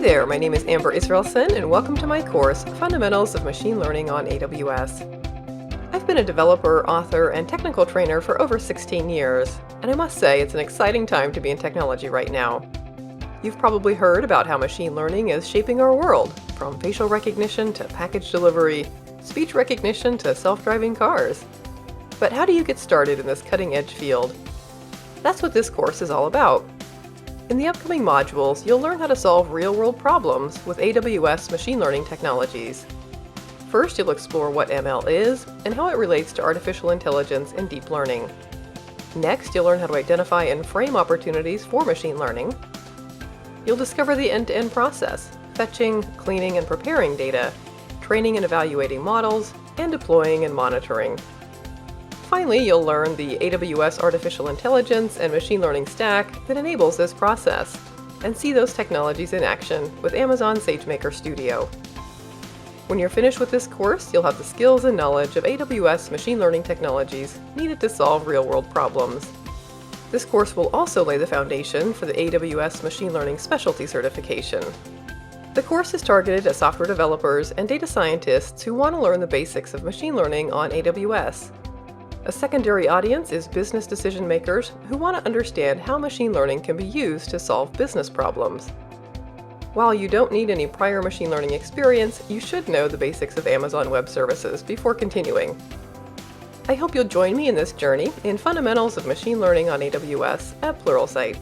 there, my name is Amber Israelsen, and welcome to my course, Fundamentals of Machine Learning on AWS. I've been a developer, author, and technical trainer for over 16 years, and I must say it's an exciting time to be in technology right now. You've probably heard about how machine learning is shaping our world, from facial recognition to package delivery, speech recognition to self-driving cars. But how do you get started in this cutting-edge field? That's what this course is all about. In the upcoming modules, you'll learn how to solve real-world problems with AWS machine learning technologies. First, you'll explore what ML is and how it relates to artificial intelligence and deep learning. Next, you'll learn how to identify and frame opportunities for machine learning. You'll discover the end-to-end process, fetching, cleaning, and preparing data, training and evaluating models, and deploying and monitoring. Finally, you'll learn the AWS artificial intelligence and machine learning stack that enables this process, and see those technologies in action with Amazon SageMaker Studio. When you're finished with this course, you'll have the skills and knowledge of AWS machine learning technologies needed to solve real-world problems. This course will also lay the foundation for the AWS Machine Learning Specialty Certification. The course is targeted at software developers and data scientists who want to learn the basics of machine learning on AWS. A secondary audience is business decision makers who want to understand how machine learning can be used to solve business problems. While you don't need any prior machine learning experience, you should know the basics of Amazon Web Services before continuing. I hope you'll join me in this journey in Fundamentals of Machine Learning on AWS at Pluralsight.